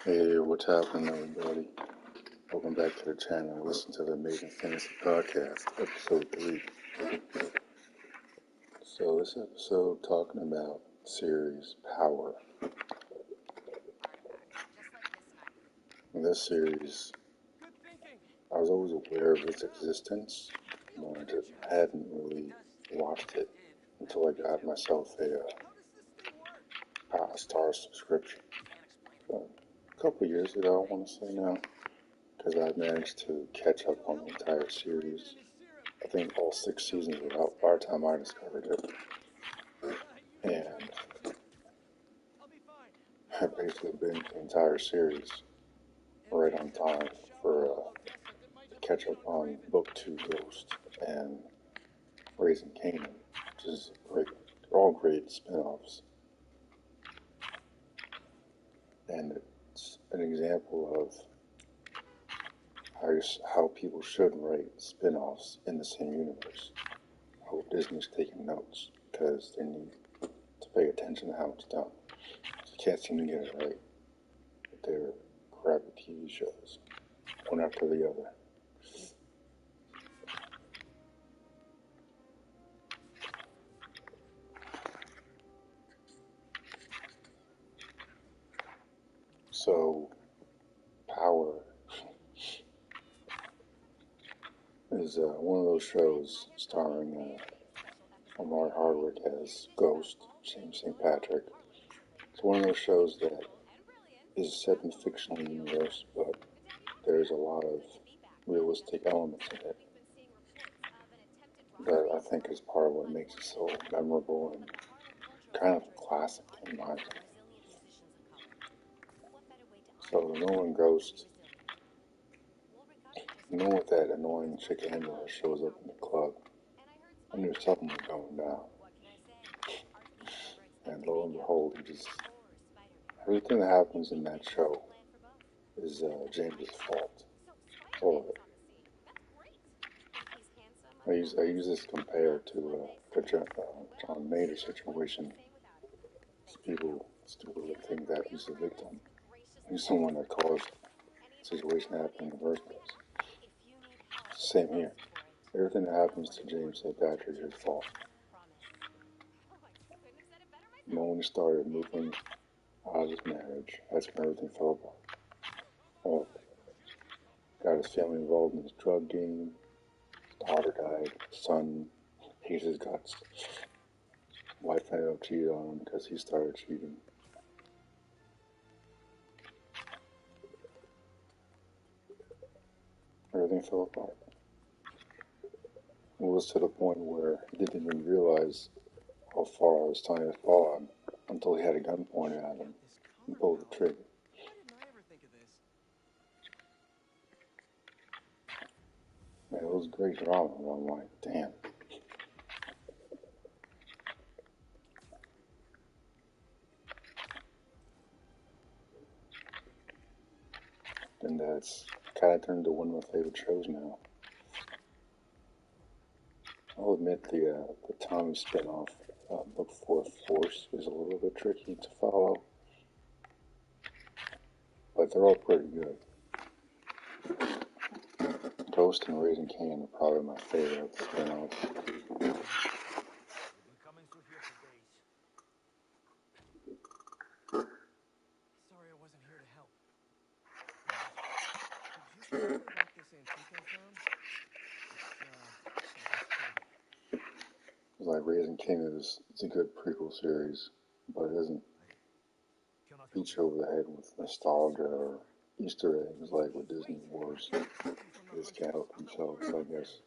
Hey, what's happening, everybody? Welcome back to the channel. Listen to the Amazing Fantasy Podcast, episode 3. So, this episode talking about series Power. In this series, I was always aware of its existence, but I just hadn't really watched it until I got myself a Star subscription. A couple years ago, I want to say now, because I managed to catch up on the entire series. I think all 6 seasons were out by the time I discovered it. And I basically binged the entire series right on time to catch up on Book 2 Ghost and Raising Kanan, which is great. They're all great spin-offs. And it's an example of how people should write spin-offs in the same universe. I hope Disney's taking notes, because they need to pay attention to how it's done. They can't seem to get it right. They're crappy TV shows, one after the other. So, Power is one of those shows starring Omar Hardwick as Ghost, James St. Patrick. It's one of those shows that is set in a fictional universe, but there's a lot of realistic elements in it that I think is part of what makes it so memorable and kind of a classic in my opinion. So the Nolan Ghost, with that annoying chick Angela shows up in the club, I knew something was going down. And lo and behold, everything that happens in that show is James's fault. All of it. I use this compared to the John Mater situation. People stupidly think that he's the victim. He's someone that caused the situation to happen in the first place. It's the same here. Everything that happens to James St. Patrick is his fault. The moment he started moving out of his marriage, that's when everything fell apart. All of it. Got his family involved in his drug game. His daughter died. His son hates his guts. Wife ended up cheating on him because he started cheating. Everything fell apart. It was to the point where he didn't even realize how far his time had fallen until he had a gun pointed at him and pulled the trigger. Man, it was great drama, and I'm like, damn. And that's kind of turned into one of my favorite shows now. I'll admit the Tommy spinoff, Book 4 Force, is a little bit tricky to follow, but they're all pretty good. Ghost and Raising Kanan are probably my favorite spinoffs. Sorry I wasn't here to help. Did you hear about this Antico firm? It's like Raising Kanan is a good prequel series, but it doesn't beat you over the head with nostalgia or Easter eggs like with Disney Wars. They just can't help themselves, I guess.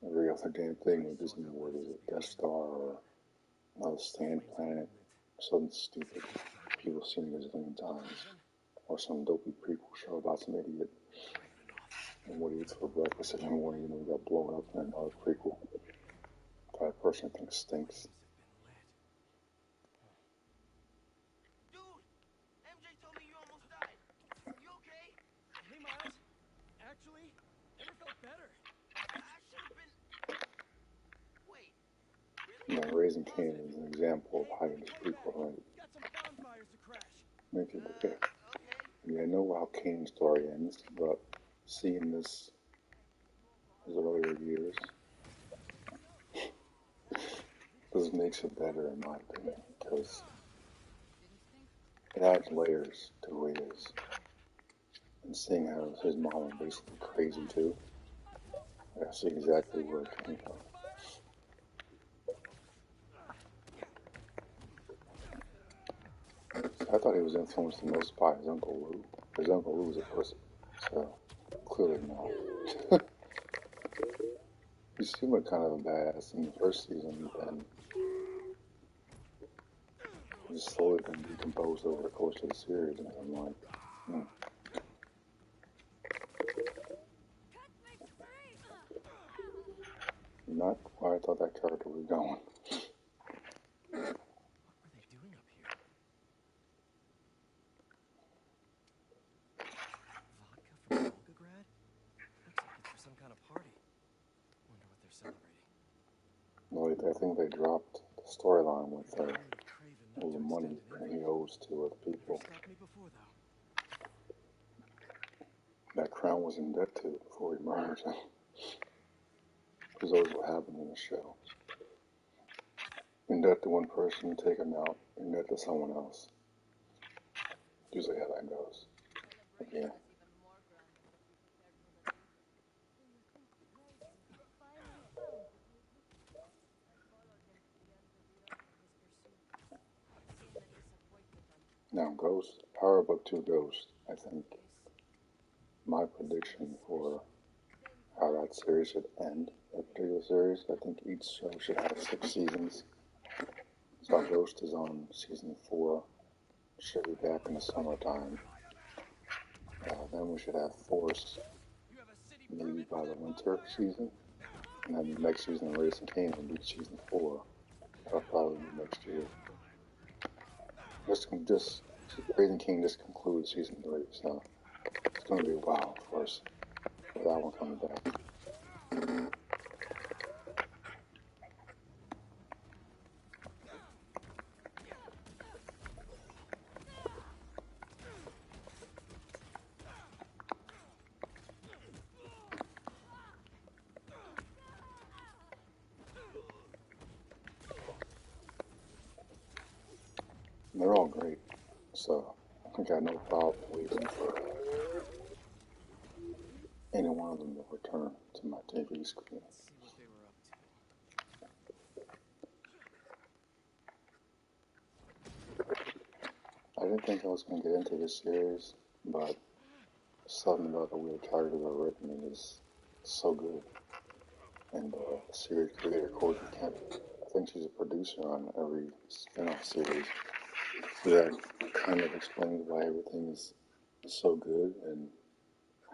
Every other damn thing with Disney Wars is a Death Star or another Sand Planet, something stupid people seen a gazillion times, or some dopey prequel show about some idiot and what he eats for breakfast every morning and he got blown up in another prequel that I personally think stinks. Dude, MJ told me you almost died. You okay? Hey, Miles. Actually, never felt better. I should have been. Wait. Really? Raising Kanan is an example of how you just prequel right. Got some bonfires to crash. Make people care. Okay. how Kane's story ends, but seeing this his earlier years, this makes it better in my opinion, because it adds layers to who he is. And seeing how his mom is basically crazy too, I see exactly where it came from. I thought he was influenced the most by his Uncle Lou. His Uncle Lou was a pussy, so clearly not. He seemed like kind of a badass in the first season, but then he's slowly been decomposed over the course of the series, and I'm like, not where I thought that character was going. What were they doing up here? Vodka from Volgograd? Looks like it's for some kind of party. Wonder what they're celebrating. Well, I think they dropped the storyline with all the money he owes to other people. That Crown was in debt to before he murdered him. Because always what happened in the show. In debt to one person, take him out. In debt to someone else. Usually how that goes. Yeah. Now, Ghost, Power Book 2 Ghost, I think my prediction for how that series should end, that particular series, I think each show should have 6 seasons. So Ghost is on season 4, should be back in the summertime. Then we should have Force maybe by the winter season. And then next season, Raising Kanan will be season 4. That'll probably be next year. Just Raising Kanan just concludes season 3, so it's going to be a while for us for that one coming back. They're all great, so I got no problem waiting for any one of them to return to my TV screen. Let's see what they were up to. I didn't think I was going to get into this series, but something about the way the characters are written is so good. And the series creator, Courtney Kemp, I think she's a producer on every spin-off series. So that kind of explains why everything is so good and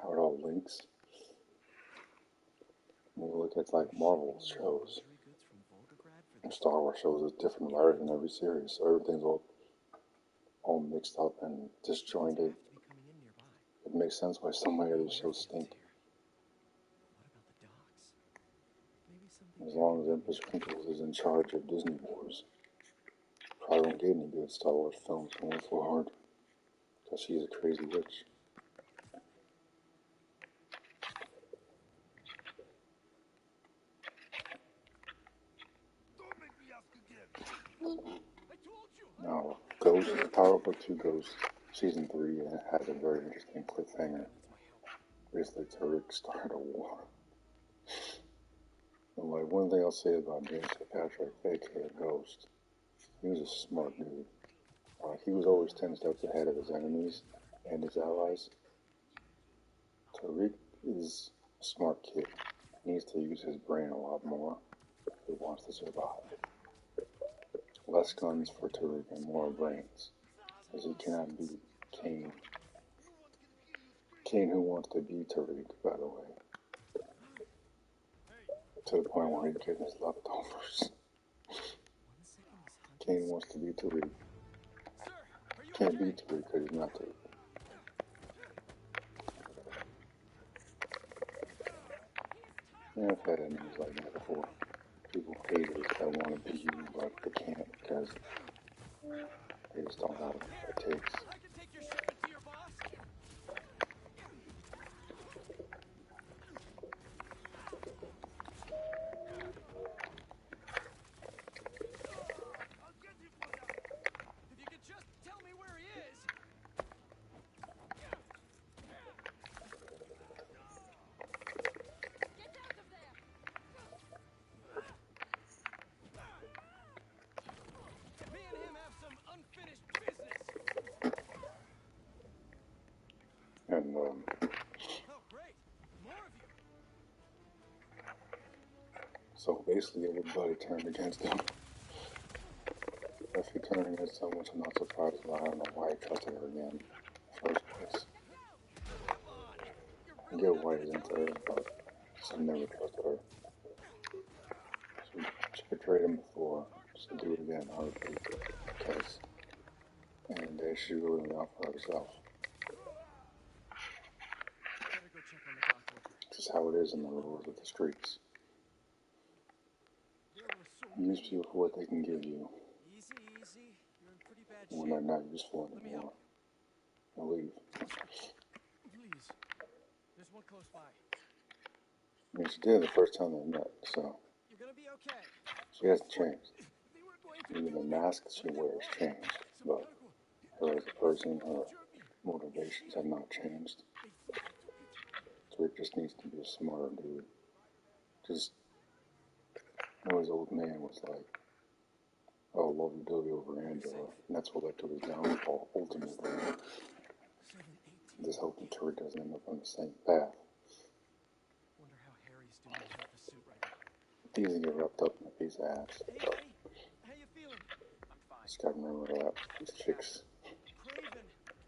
how it all links. When you look at like Marvel shows, Star Wars shows, is different writers in every series, so everything's all mixed up and disjointed. It makes sense why so many of these shows stink. As long as Empress Wrinkles is in charge of Disney Wars, probably won't get any good Star Wars films going forward, because she's a crazy witch. Now, Ghost, Power Book 2 Ghost, Season 3 has a very interesting cliffhanger. Basically, Tariq started a war. And like, one thing I'll say about James Kirkpatrick, aka Ghost, he was a smart dude. He was always 10 steps ahead of his enemies and his allies. Tariq is a smart kid. He needs to use his brain a lot more if he wants to survive. Less guns for Tariq and more brains, as he cannot beat Kane. Kane, who wants to be Tariq, by the way, to the point where he's getting his leftovers. Kane wants to be Tariq. Can't beat Tariq because he's not Tariq. Yeah, I've had enemies like that before. People, haters that want to be you, but they can't because they just don't have what it takes. I can take your shipment to your boss. And Oh, great! More of you! so basically everybody turned against him. If he turned against him, which I'm not surprised by, I don't know why he trusted her again in the first place. Come on! You're I really get not why gonna he's tell into me? her, but just never trusted her. She betrayed him before. She'll do it again, on repeat. Because at the end of the day, she's really looking out for herself. Better go check on the doctor. This is how it is in the rules of the streets. Use people for what they can give you. Easy, easy. You're in pretty bad When shape. they're not useful Let me anymore, help. they'll leave. Please. There's one close by. I mean, she did the first time they met, so You're gonna be okay. she hasn't changed. They were going to Even the kill me. mask she wears changed, but her as a person, her motivations have not changed. So it just needs to be a smarter dude. Just know his old man was like, oh, lovey-dovey over Angela, and that's what led to his downfall, ultimately. Just hoping Tori doesn't end up on the same path. Wonder how Harry's doing without the suit right now. It's easy to get wrapped up in a piece of ass, Hey, but buddy. How you feeling? I'm fine. just gotta remember that these chicks Craven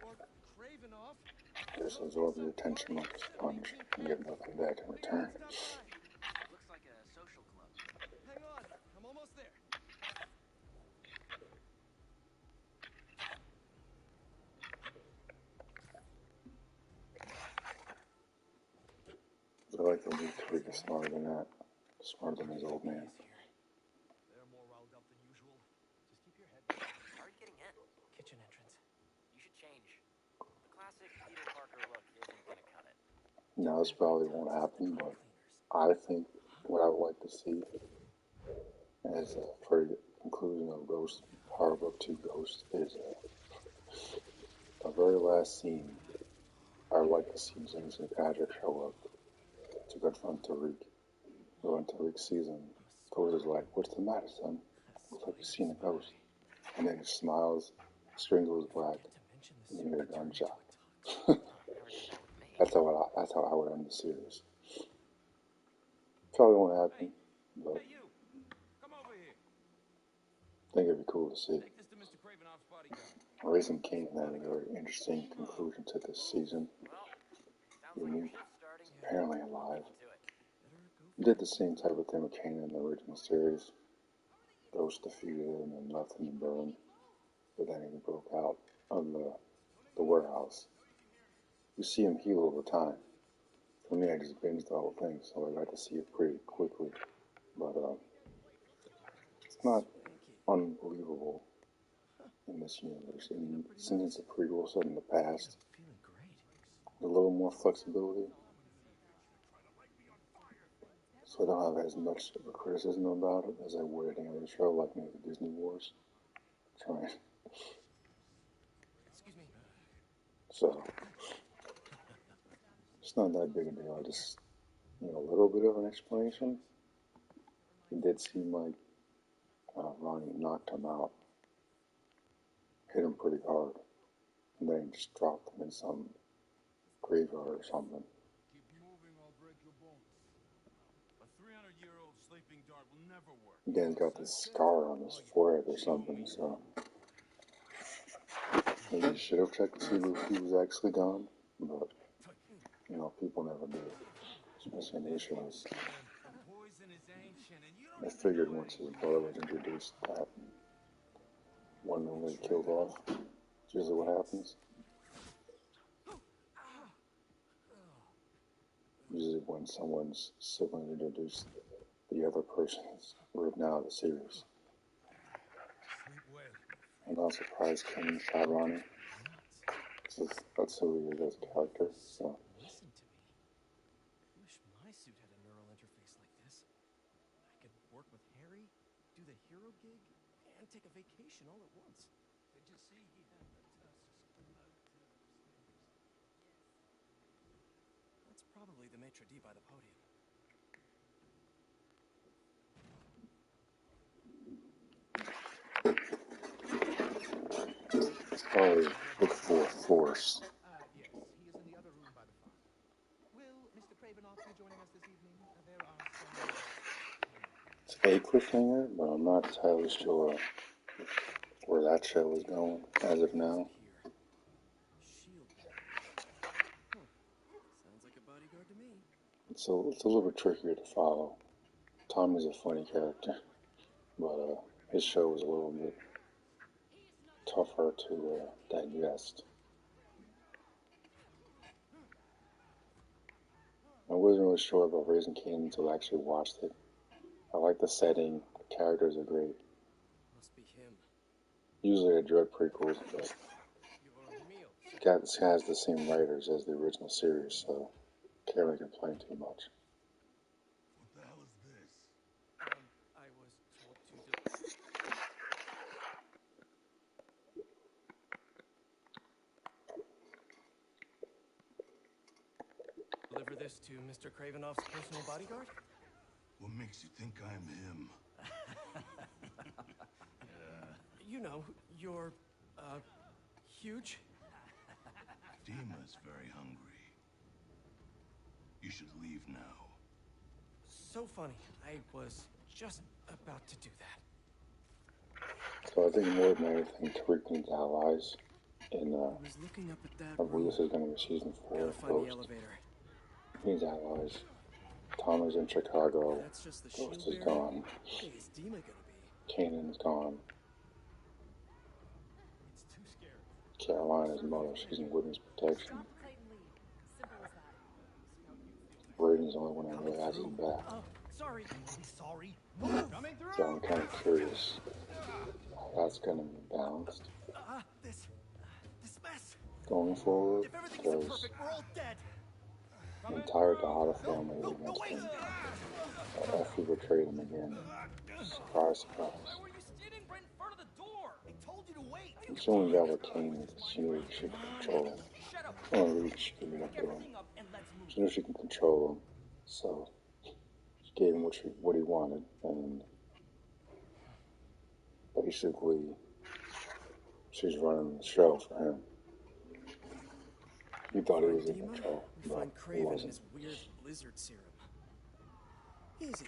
or Cravenoff. just absorb your attention like a sponge and get nothing back in return. Looks like a social club. Hang on, I'm almost there. I like to believe Tariq is smarter than that. Smarter than his old man. They're more riled up than usual. Just keep your head down. How are you getting in? Kitchen entrance. You should change. The classic Peter Parker look isn't gonna cut it. Now, this probably won't happen, but I think what I would like to see as for the conclusion of Ghost, Horror Book 2 Ghost, is the very last scene. I would like to see James and Patrick show up to confront Tariq. But when Tariq sees him, Ghost is like, what's the matter, son? Looks like you've seen a ghost. And then he smiles, string goes black, and you hear a gunshot. That's how I would end the series. Probably won't happen, but Hey, you! Come over here. I think it'd be cool to see. Take this to Mr. Cravenoff's bodyguard. Raising King had a very interesting conclusion to this season. Unique, apparently alive. Did the same type of thing with Kane in the original series. Ghost defeated him and left him to burn, but then he broke out of the warehouse. You see him heal over time. For me, I just binged the whole thing, so I got to see it pretty quickly. But it's not unbelievable in this universe. And since it's a prequel set in the past, a little more flexibility, so I don't have as much of a criticism about it as I would any other show, like maybe Disney Wars. Trying. Excuse me. So it's not that big a deal. I just, a little bit of an explanation. It did seem like Ronnie knocked him out, hit him pretty hard, and then he just dropped him in some graveyard or something. Keep moving, I'll break your bones. A 300-year-old sleeping dart will never work. Again, he's got this scar on his forehead or something, so maybe you should have checked to see if he was actually gone, but, people never do, especially in the issues. I figured once his brother was introduced that one will get killed off, which is what happens. Usually when someone's sibling introduced, the other person's written out of the series. I'm not surprised Kane shot Ronnie. That's who he is as a character, so. Listen to me. I wish my suit had a neural interface like this. I could work with Harry, do the hero gig, and take a vacation all at once. Did you see he had the That's probably the maitre d' by the podium. It's probably look for Force. Yes, he is in the other room a cliffhanger, but I'm not entirely sure where that show is going as of now. Here. Shield. Huh. Sounds like a bodyguard to me. It's a little bit trickier to follow. Tommy's a funny character, but his show is a little bit tougher to digest. I wasn't really sure about Raising Kanan until I actually watched it. I like the setting, the characters are great. Must be him. Usually I dread prequels, but Your meal. it has the same writers as the original series, so can't really complain too much. What the hell is this? I was told to deliver this to Mr. Kravinoff's personal bodyguard? What makes you think I'm him? You know, you're, huge. Dima's very hungry. You should leave now. So funny. I was just about to do that. So I think more than anything, Tariq needs allies, and I was looking up at that I believe this is going to be season 4 Gotta of find the Ghost. elevator. He needs allies. Tom is in Chicago. That's just the Ghost shield is bearer? gone. How big is Dima gonna be? Kanan's gone. It's too scary. Carolina's mother, she's in witness protection. Drop the Titan lead. Simple as that. Raiden's the only one that really has his back. Oh, sorry. Sorry. Coming through. So I'm kind of curious how that's going to be balanced This mess. going forward, If everything's because perfect, we're all dead. the entire Tejada family is against him. Effie betrayed him again. Surprise, surprise. Why were you standing right in front of the door? I told you to wait. As soon as that with Kanan, she knew she could control him. Shut up. The only reason she could get up to him. Everything up and let's move. She knew she could control him, so she gave him what he wanted, and basically she's running the show for him. He thought he was in Dima, control, we but find he Craven and wasn't. his weird lizard serum. Easy.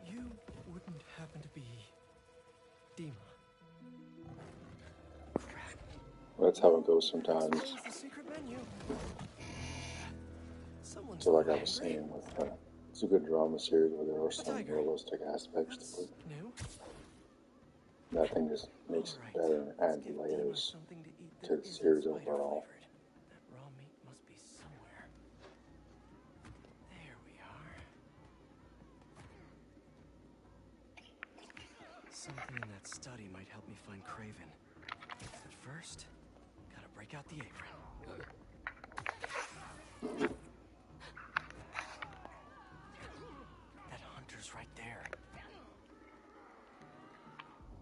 You wouldn't happen to be Dima? Crap. That's how it goes sometimes. Where's the secret menu? Someone's So like I hungry. was saying, it's a good drama series where there are some tiger. realistic aspects That's to it. new. That thing just makes Alright, it better and let's adds give Dima layers something to eat to that the isn't series spider overall. flavored. That raw meat must be somewhere. There we are. Something in that study might help me find Craven. But first, gotta break out the apron. That hunter's right there.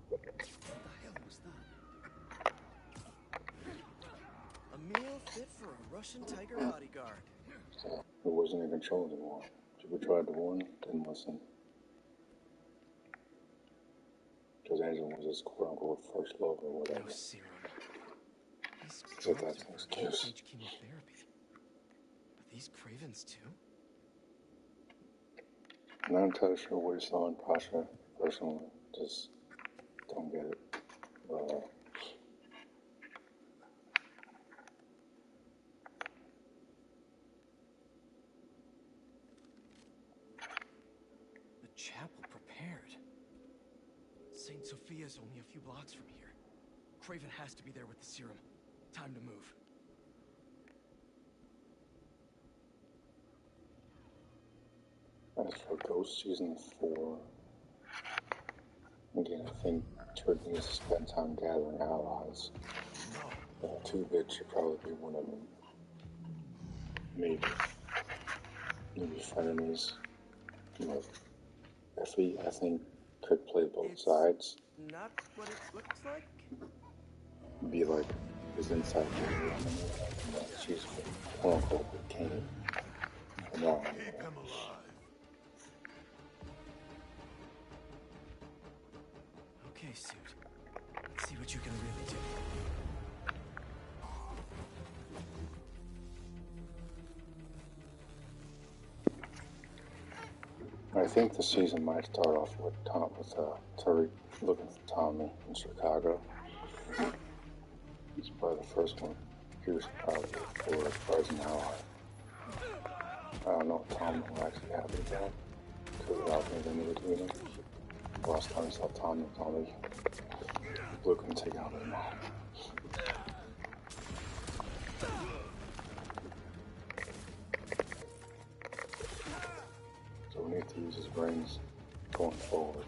What the hell was that? A meal fit for a Russian tiger bodyguard. So it wasn't in control anymore. People tried to warn him, didn't listen. Because Angela was his quote-unquote first love or No whatever. serum. These So drugs that's an are excuse. stage chemotherapy. But these Cravens too? I'm not entirely sure what he saw in Pasha, personally. Just don't get it. But, The chapel prepared. St. Sophia's only a few blocks from here. Craven has to be there with the serum. Time to move. as for Ghost Season 4, again, I think Turk needs to spend time gathering allies. 2-Bit should probably be one of them. Maybe frenemies. You know, Effie, I think, could play both It's sides. Not what it looks like? Be like his inside joke. She's quote unquote with Kane. No. Keep him alive. I think the season might start off with Tariq looking for Tommy in Chicago. It's probably the first one. Pierce probably for as an ally. I don't know if Tommy will actually have it again. Because without being into between them. The last time I saw Tommy, Blue couldn't take out his mom. So we need to use his brains going forward.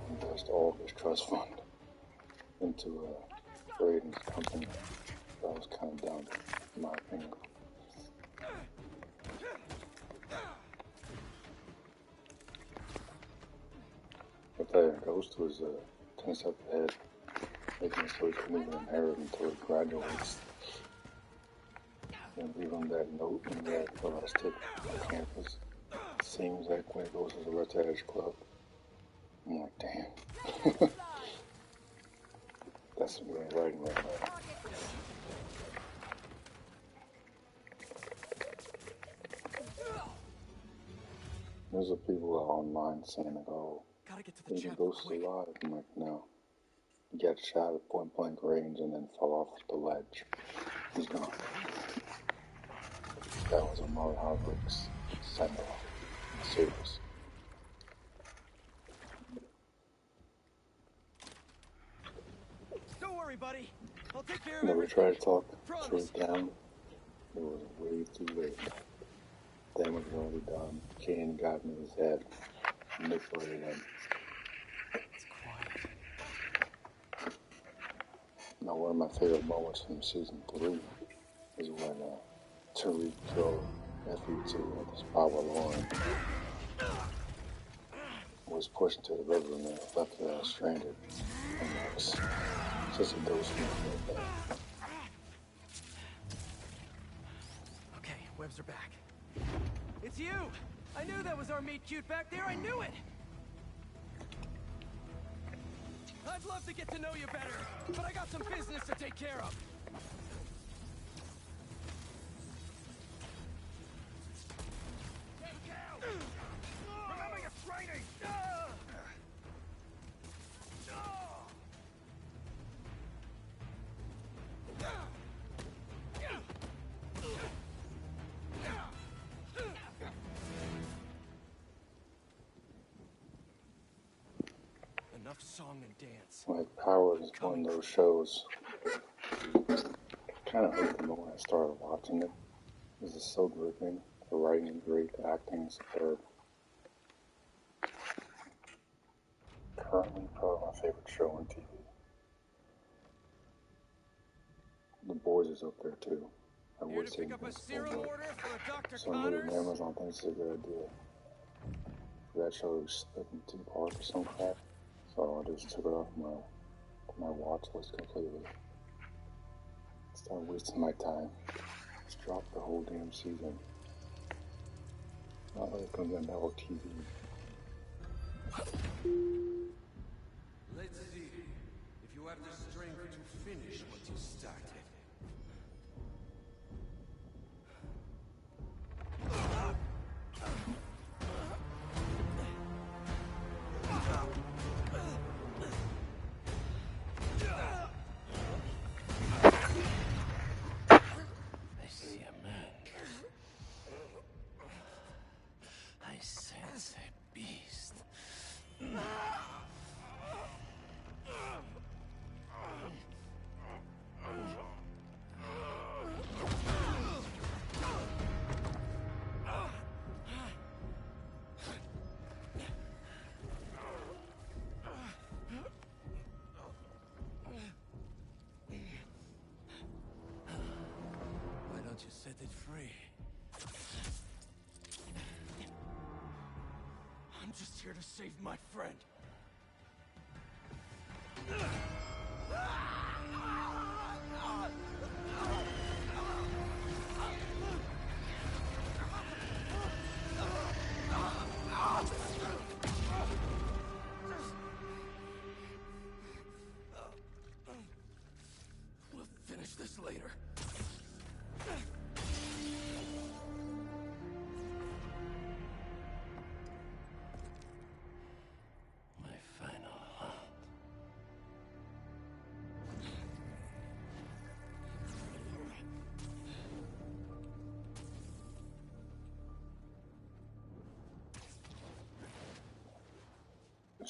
Invest all of his trust fund into Braden's company. That was kind of dumb, in my opinion. But there, Ghost was 10 steps ahead, making it so he couldn't even inherit until he graduates. And leave him that note in that stick on campus. Seems like when it goes to the Red Edge Club. I'm like, damn. That's some great writing right there. There's a people online saying, like, oh, Gotta get to the even chapel Ghost is quick. alive. I'm like, no. He got shot at point blank range and then fell off the ledge. He's gone. That was a Marl Hoverick's send-off. Serious. Don't worry, buddy. I'll take care of Never everything. tried to talk Promise. Tariq down. It was way too late. Damage was already done. Kane got in his head. Manipulated him. It's quiet. Now, one of my favorite moments from season 3 is when Tariq drove FE2 at the spot where Lauren was pushed into the river and then left stranded. And it's just a dose of that. Okay, webs are back. It's you! I knew that was our meet cute back there. I knew it! I'd love to get to know you better, but I got some business to take care of. Remember your training! Enough song and dance. Like, Power is one of those shows. Kind of hurt me when I started watching it. This is so gripping. The writing is great, the acting is superb. Currently, probably my favorite show on TV. The Boys is up there too. I Here would to say pick up a Invincible, serum but order for a Dr. somebody on Connors? Amazon thinks it's a good idea. That show is split in 2 parts or some crap, so I just took it off my watch list completely. Start wasting my time. Just drop the whole damn season. Not like it's gonna be on network TV. Let's see if you have the strength to finish what you started. I see a man. I sense a beast. Why don't you set it free? I'm just here to save my friend.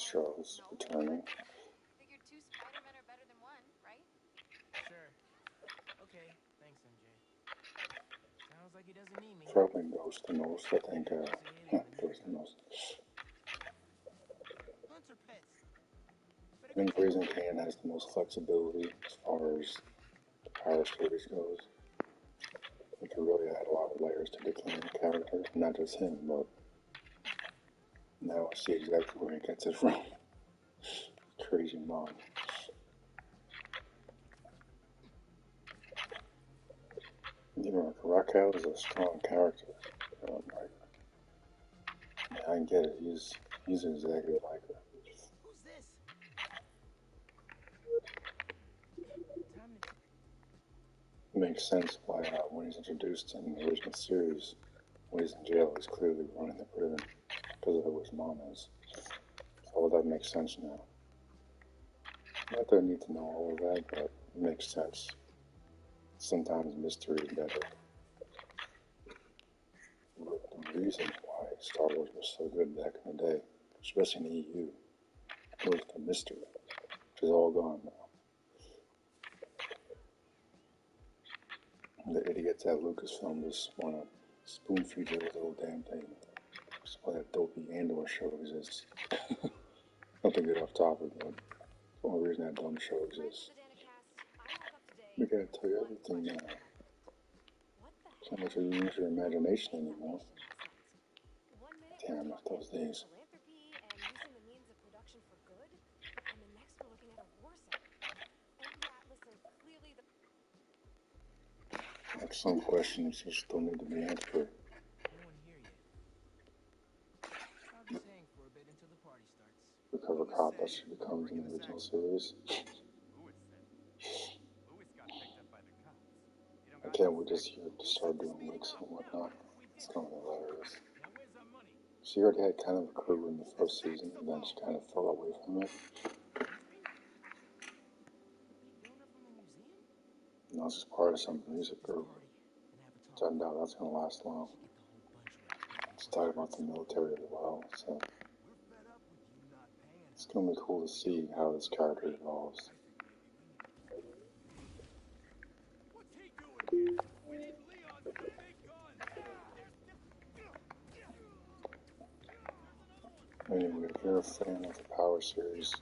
Charles returning. Figured 2 Spider-Men are better than 1, right? Sure. Okay, thanks, MJ. Sounds like he doesn't need me. Probably knows the most, I think. Knows the most. Hunter pets. I think Raising Kanan has the most flexibility as far as the Power series goes. We can really add a lot of layers to Declan character, not just him, but now I see exactly where he gets it from. Crazy mom. You know, Raquel is a strong character. I get it. He's exactly like her. Who's this? Time to... It makes sense why when he's introduced in the original series, when he's in jail, he's clearly running the prison because of who his mom is. So all that makes sense now. Not that I need to know all of that, but it makes sense. Sometimes mystery is better. The reason why Star Wars was so good back in the day, especially in the EU, was the mystery, which is all gone now. The idiots at Lucasfilm just want to spoon feed you with the whole damn thing. That's why that dopey Andor show exists. Not to get off topic, but the only reason that dumb show exists. We gotta tell you everything now. Can't let you use your imagination anymore. Damn, I miss those days. Like some questions just don't need to be answered. No one here yet. I'll just hang for a bit until the party starts. Because of cop that she becomes in the original series. Louis said. Louis got picked up by the cops. You don't I got can't wait to see her to start doing licks and whatnot. It's gonna be hilarious. Now where's our money? She already had kind of a crew in the first season, and then she kind of fell away from it. Donor from the museum? Now she's part of some music group. Party and have a talk. Turned out that's gonna last long. Get the whole bunch wrapped. It's talking about the military as well, so We're fed up with you not paying. it's gonna be cool to see how this character evolves. What's he doing here? We need Leon's big gun. Anyway, if you're a fan of the Power series,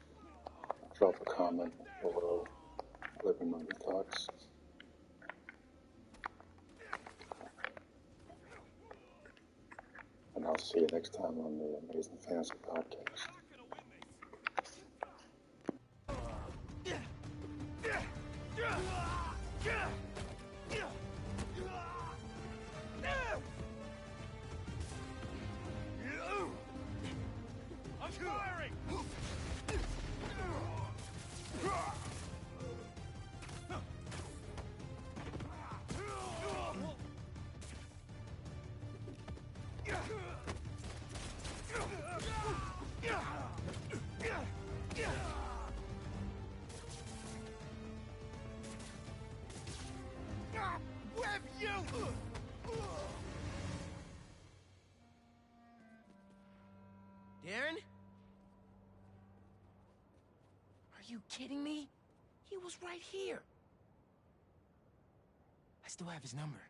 drop a comment below. Let me know your thoughts. And I'll see you next time on the Amazing Fantasy Podcast. I'm firing! Web you! Darren? Are you kidding me? He was right here. I still have his number.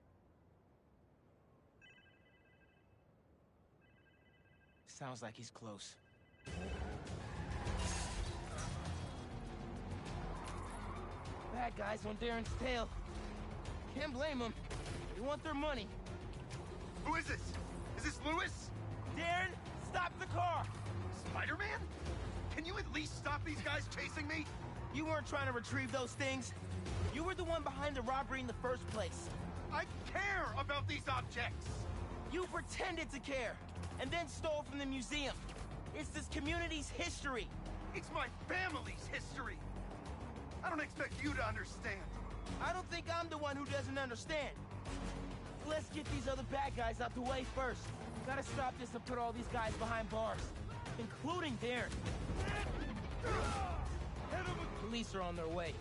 Sounds like he's close. Bad guys on Darren's tail. Can't blame them. They want their money. Who is this? Is this Louis? Darren, stop the car! Spider-Man? Can you at least stop these guys chasing me? You weren't trying to retrieve those things. You were the one behind the robbery in the first place. I care about these objects! You pretended to care, and then stole from the museum. It's this community's history. It's my family's history! I don't expect you to understand. I don't think I'm the one who doesn't understand. Let's get these other bad guys out the way first. Gotta stop this and put all these guys behind bars, including Darren. Police are on their way.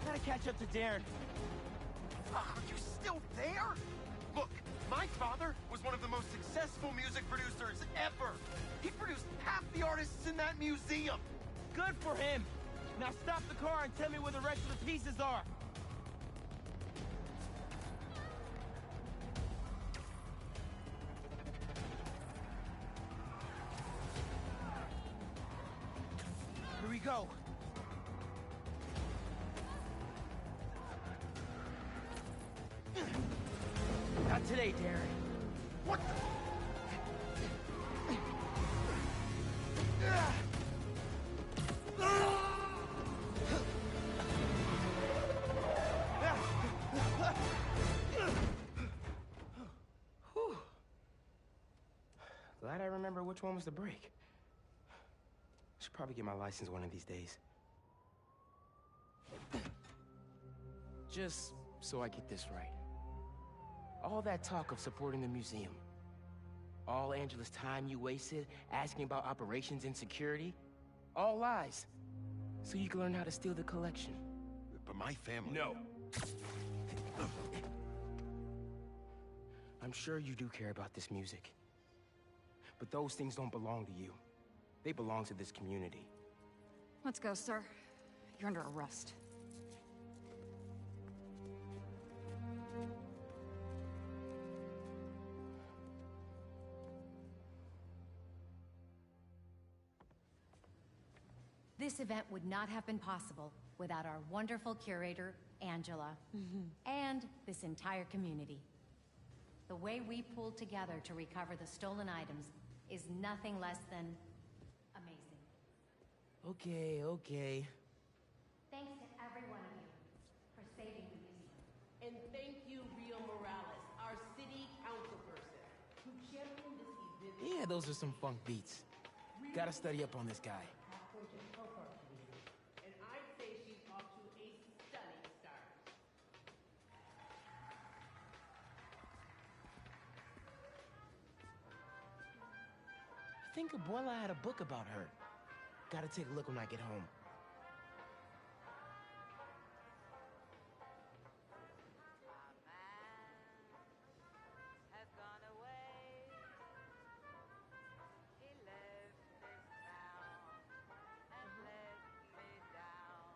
Gotta catch up to Darren. Are you still there? Look, My father was one of the most successful music producers ever. He produced half the artists in that museum. Good for him. Now stop the car and tell me where the rest of the pieces are. Here we go. Not today, Darren. What the? Whew. Glad I remember which one was the brake. Should probably get my license one of these days. Just so I get this right. All that talk of supporting the museum. All Angela's time you wasted asking about operations and security. All lies. So you can learn how to steal the collection. But my family... No. I'm sure you do care about this music. But those things don't belong to you. They belong to this community. Let's go, sir. You're under arrest. This event would not have been possible without our wonderful curator, Angela, and this entire community. The way we pulled together to recover the stolen items is nothing less than amazing. Okay. Thanks to every one of you for saving the museum. And thank you, Rio Morales, our city councilperson, who championed this event. Yeah, those are some funk beats. Gotta study up on this guy. And I'd say she's off to a stunning start. I think Abuela had a book about her. Gotta take a look when I get home. Has gone away. He left this town and let me down.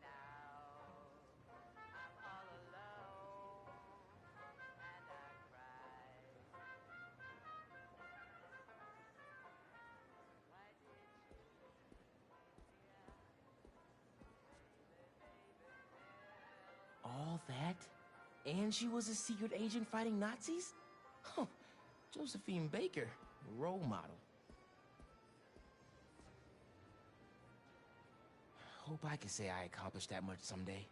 Now I'm all alone and I cry. Why did you? All that? And she was a secret agent fighting Nazis? Huh. Josephine Baker, role model. Hope I can say I accomplished that much someday.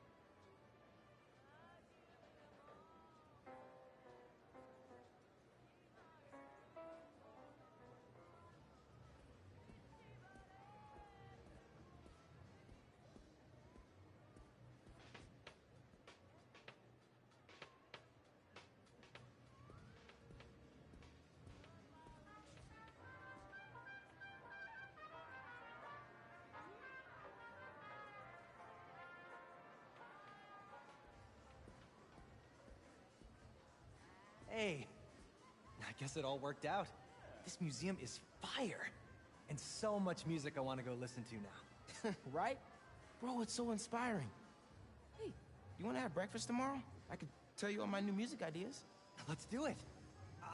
Hey, I guess it all worked out. This museum is fire. And so much music I want to go listen to now. Right? Bro, it's so inspiring. Hey, you want to have breakfast tomorrow? I could tell you all my new music ideas. Let's do it.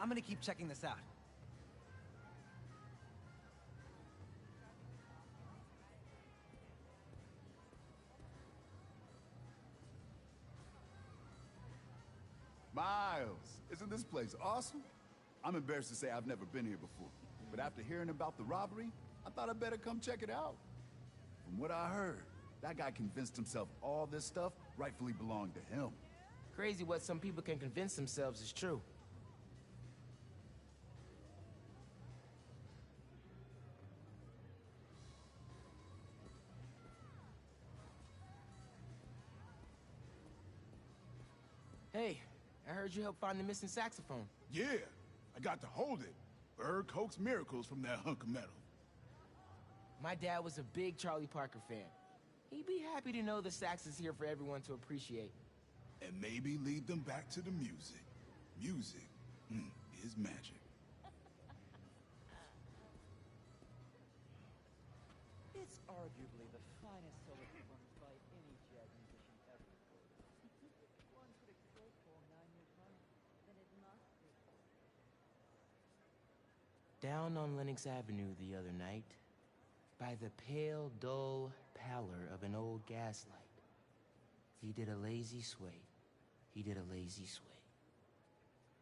I'm gonna keep checking this out. Miles, isn't this place awesome? I'm embarrassed to say I've never been here before, but after hearing about the robbery, I thought I'd better come check it out. From what I heard, that guy convinced himself all this stuff rightfully belonged to him. Crazy what some people can convince themselves is true. Hey, I heard you helped find the missing saxophone. Yeah, I got to hold it. Bird coaxed miracles from that hunk of metal. My dad was a big Charlie Parker fan. He'd be happy to know the sax is here for everyone to appreciate. And maybe lead them back to the music. Music is magic. It's arguably the finest solo performance by any jazz musician ever recorded. One could expect for 9 years running. Then it must be. Down on Lenox Avenue the other night, by the pale, dull pallor of an old gaslight, he did a lazy sway. He did a lazy sway.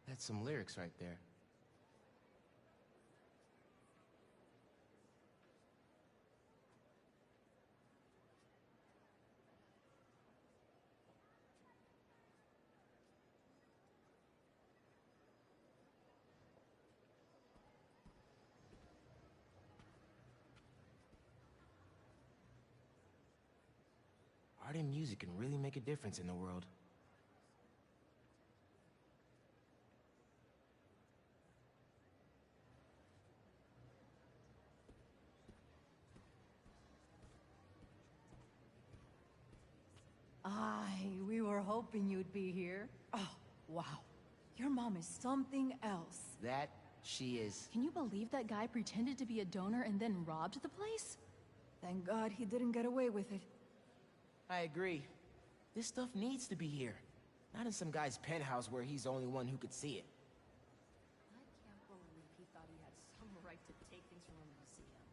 That's some lyrics right there. Art and music can really make a difference in the world. We were hoping you'd be here. Oh, wow. Your mom is something else. That she is. Can you believe that guy pretended to be a donor and then robbed the place? Thank God he didn't get away with it. I agree. This stuff needs to be here. Not in some guy's penthouse where he's the only one who could see it. I can't believe he thought he had some right to take things from a museum.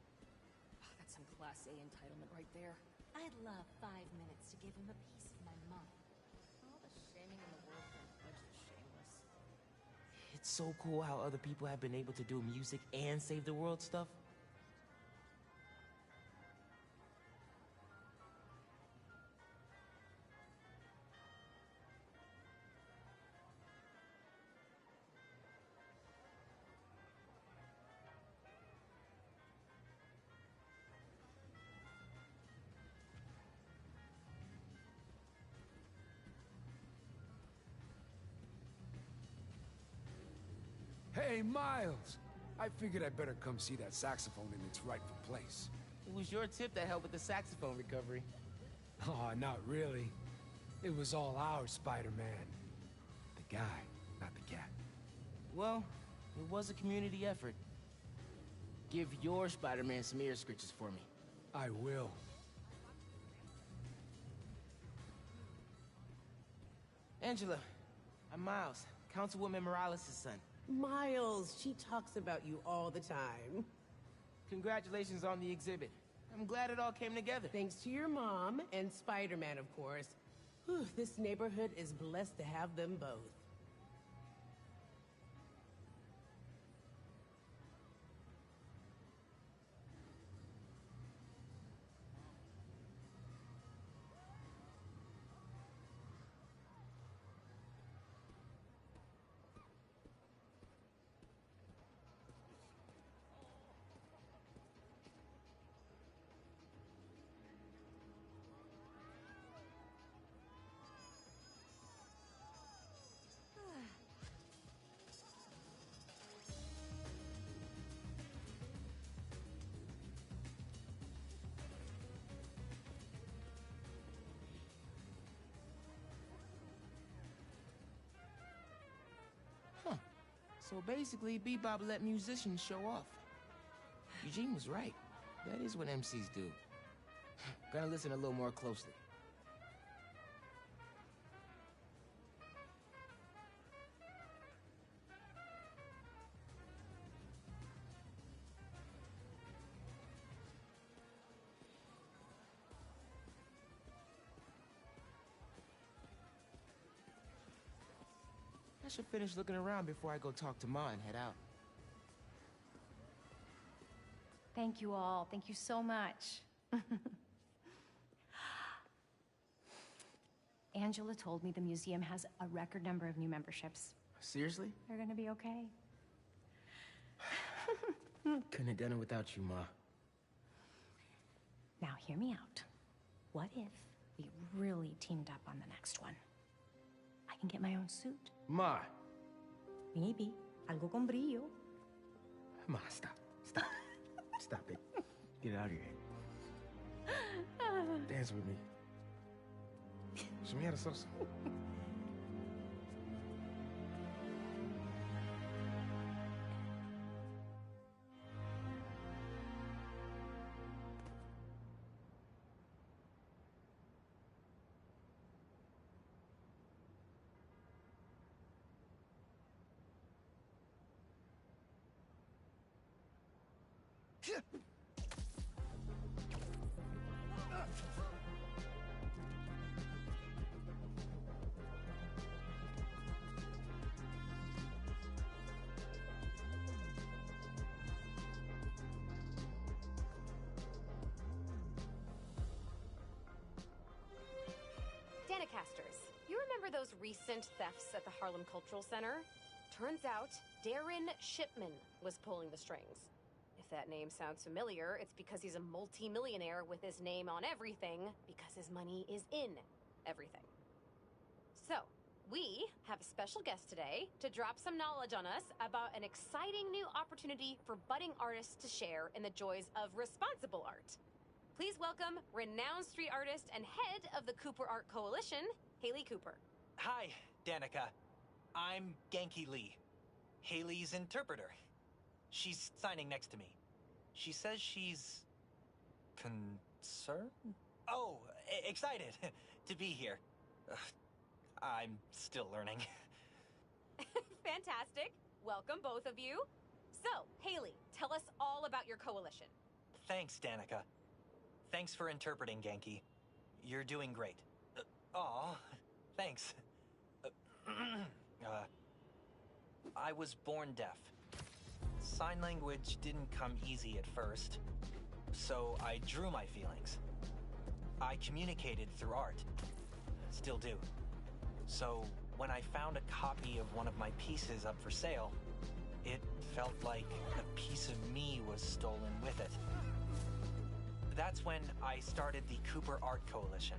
That's some Class A entitlement right there. I'd love 5 minutes to give him a piece of my mind. All the shaming in the world for a bunch of shameless. It's so cool how other people have been able to do music and save the world stuff. Hey, Miles! I figured I'd better come see that saxophone in its rightful place. It was your tip that helped with the saxophone recovery. Oh, not really. It was all our Spider-Man. The guy, not the cat. Well, it was a community effort. Give your Spider-Man some ear scritches for me. I will. Angela, I'm Miles, Councilwoman Morales' son. Miles, she talks about you all the time. Congratulations on the exhibit. I'm glad it all came together. Thanks to your mom and Spider-Man, of course. Whew, this neighborhood is blessed to have them both. So basically, Bebop let musicians show off. Eugene was right. That is what MCs do. Gonna listen a little more closely. I should finish looking around before I go talk to Ma and head out. Thank you all. Thank you so much. Angela told me the museum has a record number of new memberships. Seriously? They're gonna be okay. Couldn't have done it without you, Ma. Now hear me out. What if we really teamed up on the next one? I can get my own suit. Ma! Maybe. Algo con brillo. Ma, stop. Stop. Stop it. Get out of here. Dance with me. Show me how to salsa. Danicasters, you remember those recent thefts at the Harlem Cultural Center? Turns out, Darren Shipman was pulling the strings. If that name sounds familiar, it's because he's a multi-millionaire with his name on everything, because his money is in everything. So, we have a special guest today to drop some knowledge on us about an exciting new opportunity for budding artists to share in the joys of responsible art. Please welcome renowned street artist and head of the Cooper Art Coalition, Haley Cooper. Hi, Danica. I'm Genki Lee, Haley's interpreter. She's signing next to me. She says she's... concerned? Oh, excited to be here. I'm still learning. Fantastic. Welcome, both of you. So, Haley, tell us all about your coalition. Thanks, Danica. Thanks for interpreting, Genki. You're doing great. Aw, thanks. I was born deaf. Sign language didn't come easy at first, so I drew my feelings. I communicated through art. Still do. So, when I found a copy of one of my pieces up for sale, it felt like a piece of me was stolen with it. That's when I started the Cooper Art Coalition,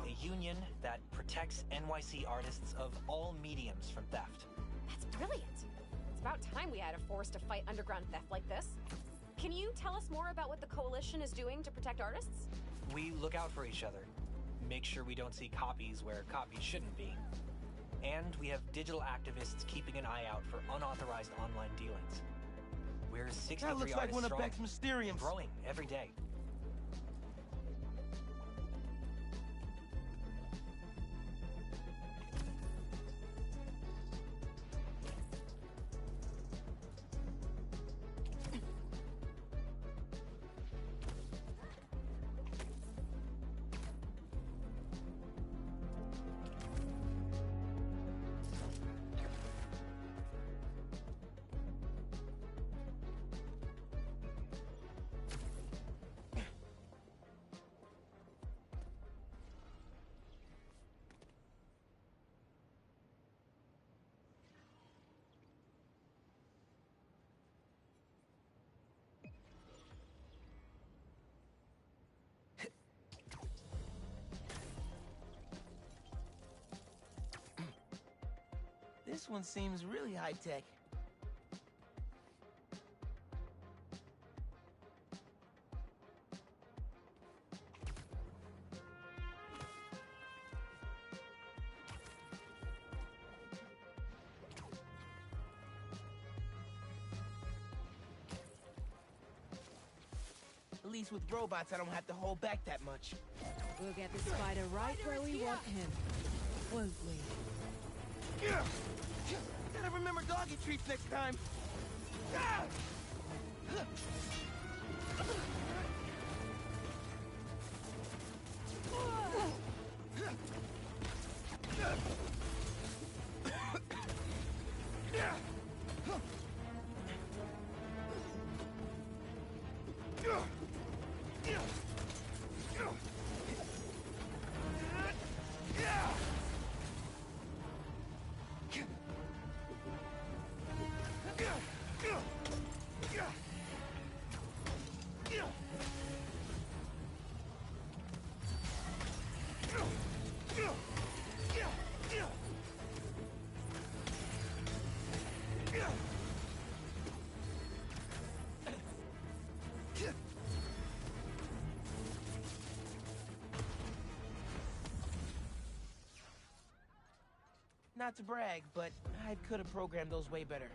a union that protects NYC artists of all mediums from theft. That's brilliant. It's about time we had a force to fight underground theft like this. Can you tell us more about what the coalition is doing to protect artists? We look out for each other, make sure we don't see copies where copies shouldn't be. And we have digital activists keeping an eye out for unauthorized online dealings. We're 63 That looks like artists one of strong, Beck's Mysteriums. growing every day. This one seems really high-tech. At least with robots, I don't have to hold back that much. We'll get the spider right where we want him, won't we? Gotta remember doggy treats next time. Not to brag, but I could have programmed those way better.